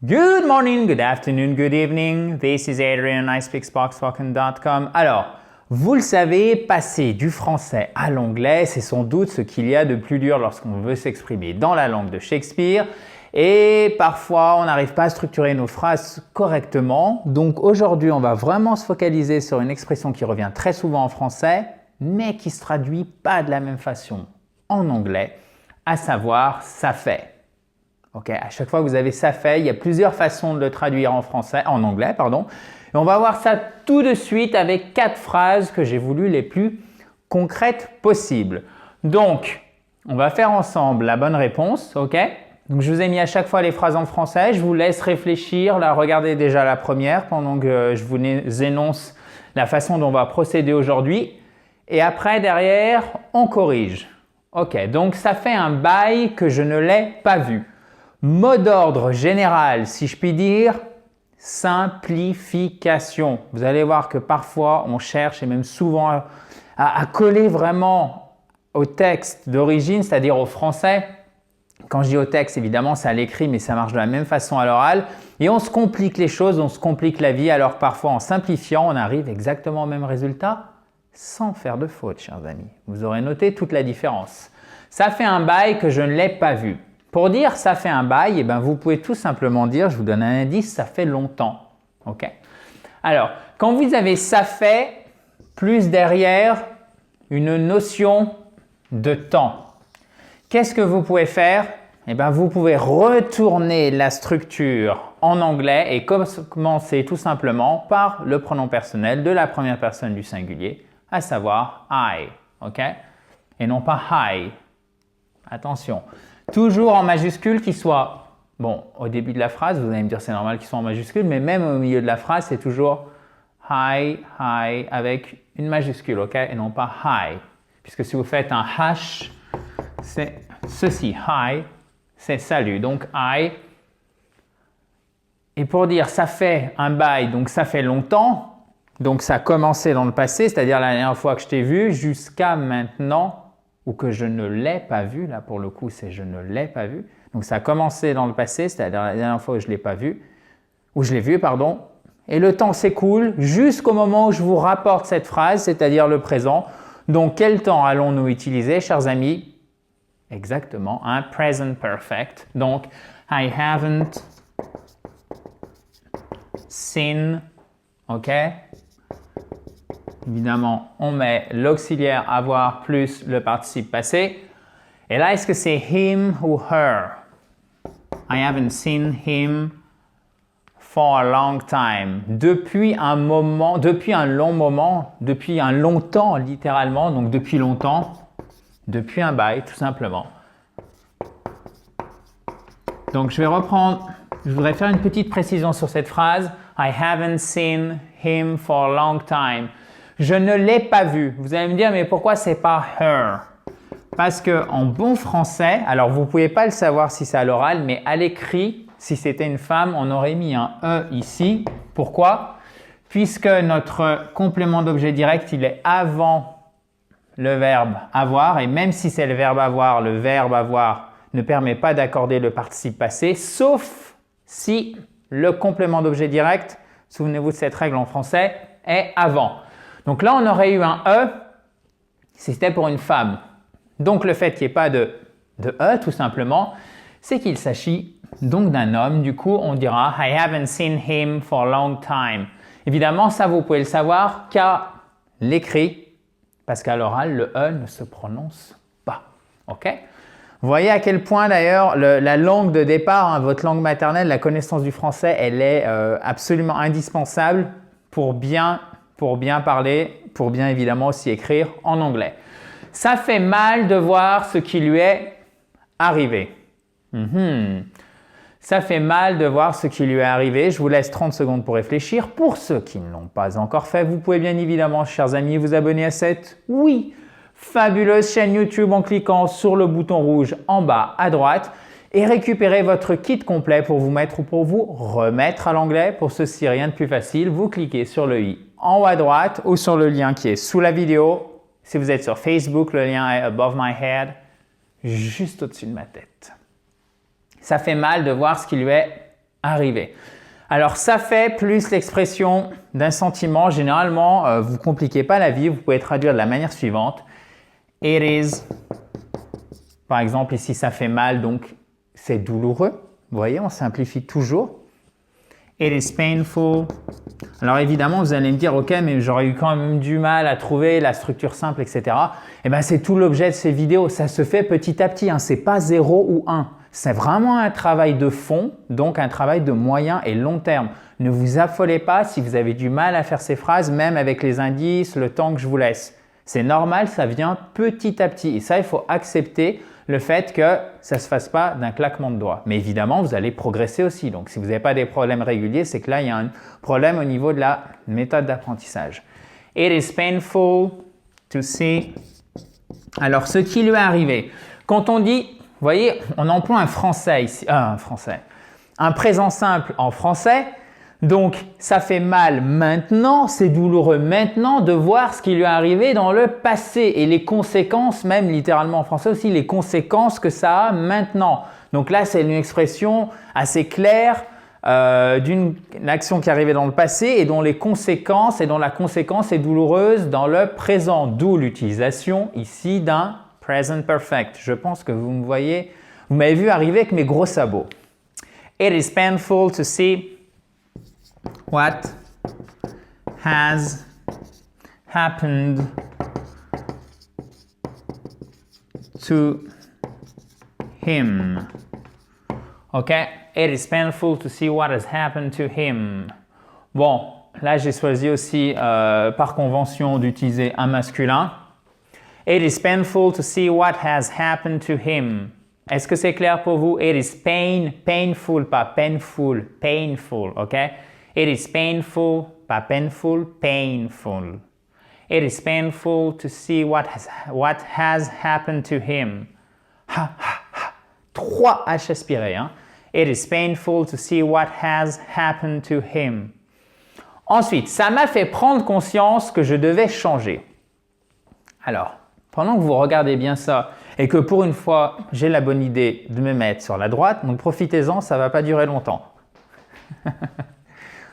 Good morning, good afternoon, good evening. This is Adrian, iSpeakSparkspoken.com. Alors, vous le savez, passer du français à l'anglais, c'est sans doute ce qu'il y a de plus dur lorsqu'on veut s'exprimer dans la langue de Shakespeare. Et parfois, on n'arrive pas à structurer nos phrases correctement. Donc aujourd'hui, on va vraiment se focaliser sur une expression qui revient très souvent en français, mais qui ne se traduit pas de la même façon en anglais, à savoir « ça fait ». Okay. À chaque fois que vous avez « ça fait », il y a plusieurs façons de le traduire en anglais. Et on va voir ça tout de suite avec 4 phrases que j'ai voulu les plus concrètes possibles. Donc, on va faire ensemble la bonne réponse. Okay. Donc, je vous ai mis à chaque fois les phrases en français. Je vous laisse réfléchir. Là, regardez déjà la première pendant que je vous énonce la façon dont on va procéder aujourd'hui. Et après, derrière, on corrige. Ok, donc ça fait un bail que je ne l'ai pas vu. Mot d'ordre général, si je puis dire, simplification. Vous allez voir que parfois, on cherche et même souvent à coller vraiment au texte d'origine, c'est-à-dire au français. Quand je dis au texte, évidemment, c'est à l'écrit, mais ça marche de la même façon à l'oral. Et on se complique les choses, on se complique la vie. Alors parfois, en simplifiant, on arrive exactement au même résultat sans faire de faute, chers amis. Vous aurez noté toute la différence. Ça fait un bail que je ne l'ai pas vu. Pour dire « ça fait un bail », eh bien, vous pouvez tout simplement dire, je vous donne un indice, ça fait longtemps. Okay. Alors, quand vous avez « ça fait », plus derrière une notion de temps. Qu'est-ce que vous pouvez faire? Eh bien, vous pouvez retourner la structure en anglais et commencer tout simplement par le pronom personnel de la première personne du singulier, à savoir « I ». Okay? Et non pas « hi ». Attention. Toujours en majuscule qui soit, bon, au début de la phrase, vous allez me dire c'est normal qu'ils soient en majuscule, mais même au milieu de la phrase, c'est toujours hi, hi avec une majuscule, ok? Et non pas hi. Puisque si vous faites un H, c'est ceci, hi, c'est salut. Donc hi. Et pour dire ça fait un bail, donc ça fait longtemps, donc ça a commencé dans le passé, c'est-à-dire la dernière fois que je t'ai vu, jusqu'à maintenant, ou que je ne l'ai pas vu, là pour le coup c'est je ne l'ai pas vu. Donc ça a commencé dans le passé, c'est-à-dire la dernière fois où je ne l'ai pas vu, ou je l'ai vu, pardon. Et le temps s'écoule jusqu'au moment où je vous rapporte cette phrase, c'est-à-dire le présent. Donc quel temps allons-nous utiliser, chers amis? Exactement, un present perfect. Donc I haven't seen, ok? Évidemment, on met l'auxiliaire avoir plus le participe passé. Et là, est-ce que c'est him ou her? I haven't seen him for a long time. Depuis un moment, depuis un long moment, depuis un longtemps littéralement, donc depuis longtemps, depuis un bail tout simplement. Donc je vais reprendre, je voudrais faire une petite précision sur cette phrase. I haven't seen him for a long time. Je ne l'ai pas vu. Vous allez me dire, mais pourquoi c'est pas her? Parce que en bon français, alors vous ne pouvez pas le savoir si c'est à l'oral, mais à l'écrit, si c'était une femme, on aurait mis un E ici. Pourquoi? Puisque notre complément d'objet direct, il est avant le verbe avoir. Et même si c'est le verbe avoir ne permet pas d'accorder le participe passé, sauf si le complément d'objet direct, souvenez-vous de cette règle en français, est avant. Donc là, on aurait eu un E si c'était pour une femme. Donc le fait qu'il n'y ait pas de E, tout simplement, c'est qu'il s'agit donc d'un homme. Du coup, on dira « I haven't seen him for a long time ». Évidemment, ça, vous pouvez le savoir qu'à l'écrit, parce qu'à l'oral, le E ne se prononce pas. Ok? Vous voyez à quel point d'ailleurs la langue de départ, votre langue maternelle, la connaissance du français, elle est absolument indispensable pour bien parler, pour bien évidemment aussi écrire en anglais. Ça fait mal de voir ce qui lui est arrivé. Ça fait mal de voir ce qui lui est arrivé. Je vous laisse 30 secondes pour réfléchir. Pour ceux qui ne l'ont pas encore fait, vous pouvez bien évidemment, chers amis, vous abonner à cette, fabuleuse chaîne YouTube en cliquant sur le bouton rouge en bas à droite et récupérer votre kit complet pour vous mettre ou pour vous remettre à l'anglais. Pour ceci, rien de plus facile, vous cliquez sur le i en haut à droite ou sur le lien qui est sous la vidéo. Si vous êtes sur Facebook, le lien est above my head, juste au-dessus de ma tête. Ça fait mal de voir ce qui lui est arriver. Alors, ça fait plus l'expression d'un sentiment. Généralement, vous ne compliquez pas la vie. Vous pouvez traduire de la manière suivante. It is. Par exemple, ici, ça fait mal, donc c'est douloureux. Vous voyez, on simplifie toujours. It is painful. Alors évidemment, vous allez me dire, ok, mais j'aurais eu quand même du mal à trouver la structure simple, etc. Eh bien, c'est tout l'objet de ces vidéos. Ça se fait petit à petit. Hein. Ce n'est pas 0 ou 1. C'est vraiment un travail de fond, donc un travail de moyen et long terme. Ne vous affolez pas si vous avez du mal à faire ces phrases, même avec les indices, le temps que je vous laisse. C'est normal, ça vient petit à petit. Et ça, il faut accepter le fait que ça ne se fasse pas d'un claquement de doigts. Mais évidemment, vous allez progresser aussi. Donc, si vous n'avez pas des problèmes réguliers, c'est que là, il y a un problème au niveau de la méthode d'apprentissage. It is painful to see. Alors, ce qui lui est arrivé. Quand on dit, vous voyez, on emploie un français ici. Un présent simple en français. Donc, ça fait mal maintenant, c'est douloureux maintenant de voir ce qui lui est arrivé dans le passé et les conséquences, même littéralement en français aussi, les conséquences que ça a maintenant. Donc là, c'est une expression assez claire d'une action qui est arrivée dans le passé et dont les conséquences et dont la conséquence est douloureuse dans le présent. D'où l'utilisation ici d'un present perfect. Je pense que vous me voyez, vous m'avez vu arriver avec mes gros sabots. It is painful to see what has happened to him. Okay? It is painful to see what has happened to him. Bon, là j'ai choisi aussi par convention d'utiliser un masculin. It is painful to see what has happened to him. Est-ce que c'est clair pour vous? It is painful, pas painful, painful, ok? It is painful, pas painful, painful. It is painful to see what has happened to him. Ha, ha, ha. 3 H aspirés, hein? It is painful to see what has happened to him. Ensuite, ça m'a fait prendre conscience que je devais changer. Alors, pendant que vous regardez bien ça et que pour une fois, j'ai la bonne idée de me mettre sur la droite, donc profitez-en, ça ne va pas durer longtemps.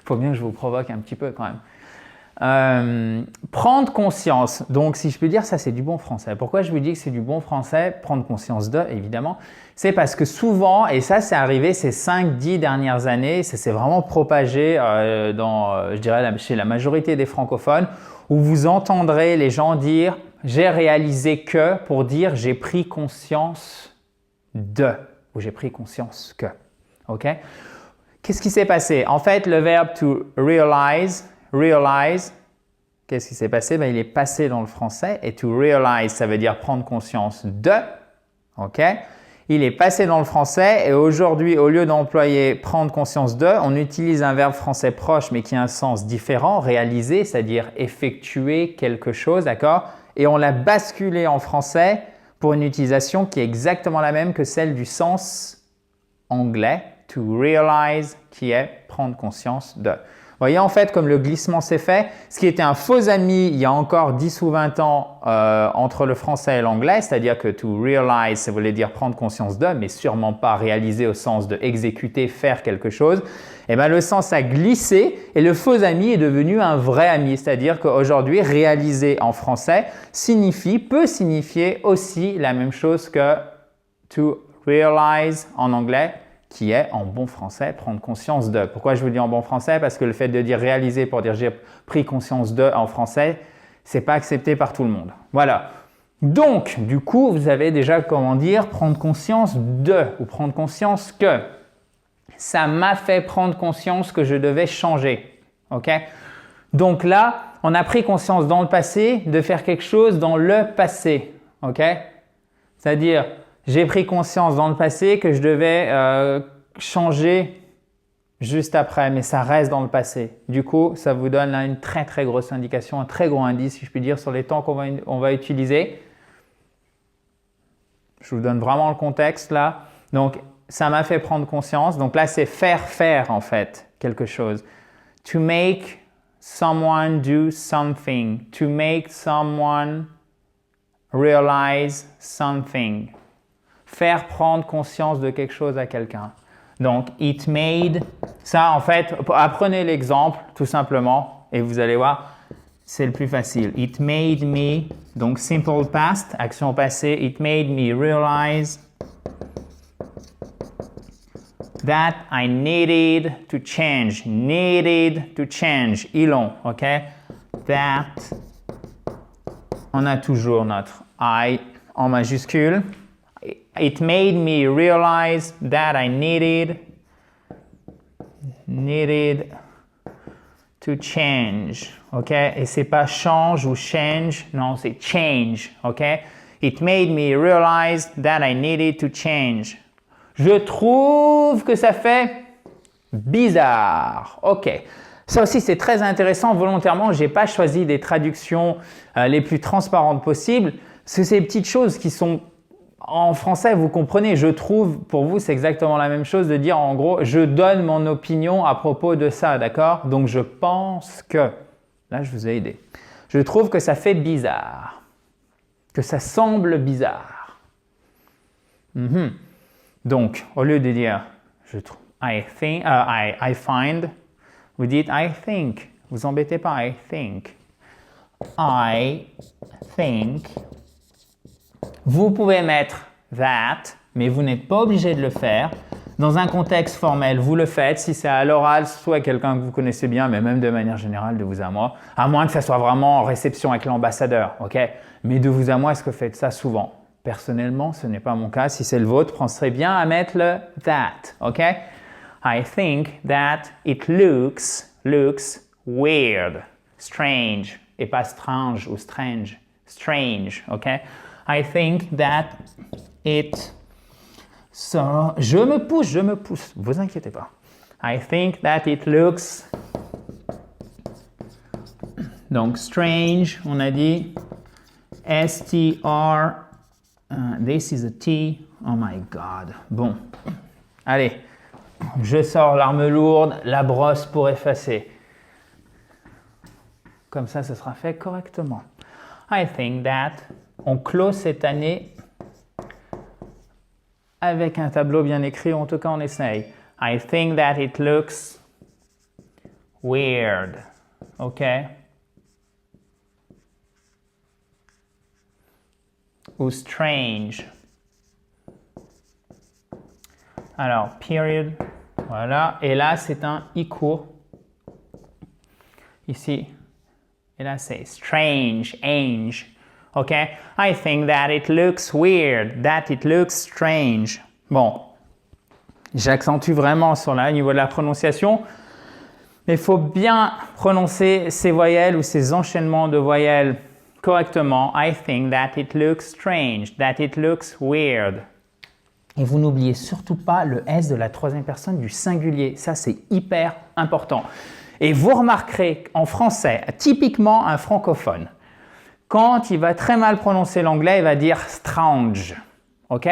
Faut bien que je vous provoque un petit peu quand même. Prendre conscience, donc si je peux dire ça c'est du bon français. Pourquoi je vous dis que c'est du bon français, prendre conscience de, évidemment, c'est parce que souvent, et ça c'est arrivé ces 5-10 dernières années, ça s'est vraiment propagé je dirais chez la majorité des francophones, où vous entendrez les gens dire « j'ai réalisé que » pour dire « j'ai pris conscience de » ou « j'ai pris conscience que ». Ok? Qu'est-ce qui s'est passé? En fait, le verbe to realize, qu'est-ce qui s'est passé? Il est passé dans le français et to realize, ça veut dire prendre conscience de. Ok? Il est passé dans le français et aujourd'hui, au lieu d'employer prendre conscience de, on utilise un verbe français proche mais qui a un sens différent, réaliser, c'est-à-dire effectuer quelque chose, d'accord? Et on l'a basculé en français pour une utilisation qui est exactement la même que celle du sens anglais, to realize, qui est prendre conscience de. Vous voyez en fait comme le glissement s'est fait, ce qui était un faux ami il y a encore 10 ou 20 ans entre le français et l'anglais, c'est-à-dire que to realize, ça voulait dire prendre conscience de, mais sûrement pas réaliser au sens de exécuter, faire quelque chose. Et bien le sens a glissé et le faux ami est devenu un vrai ami, c'est-à-dire qu'aujourd'hui réaliser en français peut signifier aussi la même chose que to realize en anglais, qui est en bon français prendre conscience de. Pourquoi je vous dis en bon français? Parce que le fait de dire réaliser pour dire j'ai pris conscience de en français, c'est pas accepté par tout le monde. Voilà. Donc, du coup, vous avez déjà comment dire prendre conscience de ou prendre conscience que. Ça m'a fait prendre conscience que je devais changer. Ok? Donc là, on a pris conscience dans le passé de faire quelque chose dans le passé. Ok? C'est-à-dire, j'ai pris conscience dans le passé que je devais changer juste après, mais ça reste dans le passé. Du coup, ça vous donne là une très très grosse indication, un très gros indice, si je puis dire, sur les temps qu'on va utiliser. Je vous donne vraiment le contexte là. Donc, ça m'a fait prendre conscience. Donc là, c'est faire en fait quelque chose. To make someone do something. To make someone realize something. Faire prendre conscience de quelque chose à quelqu'un. Donc, it made, ça en fait, apprenez l'exemple tout simplement et vous allez voir, c'est le plus facile. It made me, donc simple past, action passée, it made me realize that I needed to change. Needed to change. Ils ont, ok? That, on a toujours notre I en majuscule. It made me realize that I needed to change, ok? Et c'est pas change ou change, non, c'est change, ok? It made me realize that I needed to change. Je trouve que ça fait bizarre, ok? Ça aussi, c'est très intéressant. Volontairement, je n'ai pas choisi des traductions les plus transparentes possibles. C'est ces petites choses qui sont en français, vous comprenez, je trouve, pour vous, c'est exactement la même chose de dire en gros, je donne mon opinion à propos de ça, d'accord? Donc, je pense que, là, je vous ai aidé. Je trouve que ça fait bizarre, que ça semble bizarre. Donc, au lieu de dire, je trouve, I find, vous dites I think. Vous embêtez pas, I think. I think. Vous pouvez mettre that, mais vous n'êtes pas obligé de le faire. Dans un contexte formel, vous le faites. Si c'est à l'oral, soit quelqu'un que vous connaissez bien, mais même de manière générale, de vous à moi. À moins que ça soit vraiment en réception avec l'ambassadeur, ok? Mais de vous à moi, est-ce que vous faites ça souvent? Personnellement, ce n'est pas mon cas. Si c'est le vôtre, penserez bien à mettre le that, ok? I think that it looks weird, strange, et pas strange ou strange, strange, ok? I think that it, so, je me pousse, vous inquiétez pas. I think that it looks, donc strange, on a dit, S-T-R, this is a T, oh my God. Bon, allez, je sors l'arme lourde, la brosse pour effacer. Comme ça, ce sera fait correctement. I think that, on close cette année avec un tableau bien écrit, en tout cas on essaye. I think that it looks weird, ok? Ou strange. Alors, period, voilà. Et là, c'est un I court. Ici. Et là, c'est strange, ange. OK? I think that it looks weird, that it looks strange. Bon, j'accentue vraiment sur le niveau de la prononciation, mais il faut bien prononcer ces voyelles ou ces enchaînements de voyelles correctement. I think that it looks strange, that it looks weird. Et vous n'oubliez surtout pas le S de la troisième personne du singulier. Ça, c'est hyper important. Et vous remarquerez en français, typiquement un francophone, quand il va très mal prononcer l'anglais, il va dire strange. OK?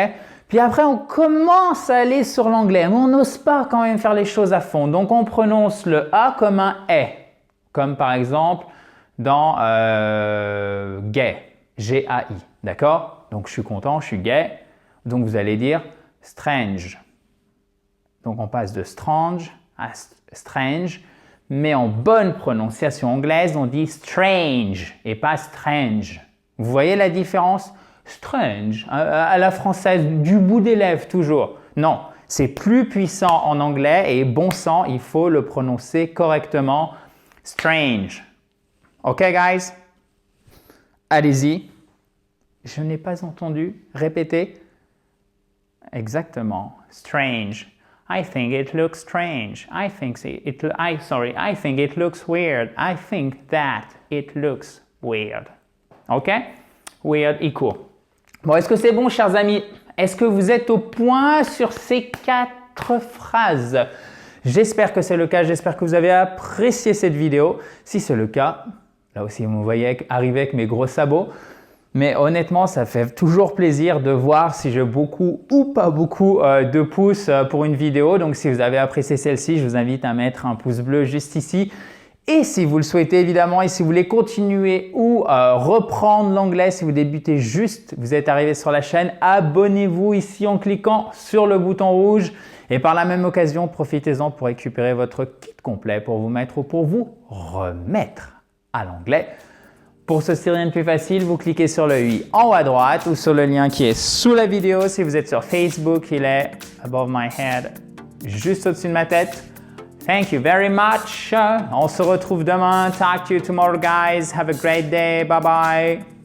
Puis après, on commence à aller sur l'anglais, mais on n'ose pas quand même faire les choses à fond. Donc, on prononce le A comme un E. Comme par exemple dans gay, G-A-I. D'accord? Donc, je suis content, je suis gay. Donc, vous allez dire strange. Donc, on passe de strange à strange. Mais en bonne prononciation anglaise, on dit strange et pas strange. Vous voyez la différence? Strange, à la française, du bout des lèvres toujours. Non, c'est plus puissant en anglais et bon sang, il faut le prononcer correctement. Strange. OK, guys? Allez-y. Je n'ai pas entendu. Répétez. Exactement. Strange. I think it looks strange. I think it looks weird. I think that it looks weird. OK? Weird equal. Bon, est-ce que c'est bon, chers amis? Est-ce que vous êtes au point sur ces 4 phrases? J'espère que c'est le cas. J'espère que vous avez apprécié cette vidéo. Si c'est le cas, là aussi, vous me voyez arriver avec mes gros sabots. Mais honnêtement, ça fait toujours plaisir de voir si j'ai beaucoup ou pas beaucoup de pouces pour une vidéo. Donc, si vous avez apprécié celle-ci, je vous invite à mettre un pouce bleu juste ici. Et si vous le souhaitez évidemment, et si vous voulez continuer ou reprendre l'anglais, si vous débutez juste, vous êtes arrivé sur la chaîne, abonnez-vous ici en cliquant sur le bouton rouge. Et par la même occasion, profitez-en pour récupérer votre kit complet pour vous mettre ou pour vous remettre à l'anglais. Pour ceci, rien de plus facile, vous cliquez sur le i en haut à droite ou sur le lien qui est sous la vidéo. Si vous êtes sur Facebook, il est above my head, juste au-dessus de ma tête. Thank you very much. On se retrouve demain. Talk to you tomorrow, guys. Have a great day. Bye bye.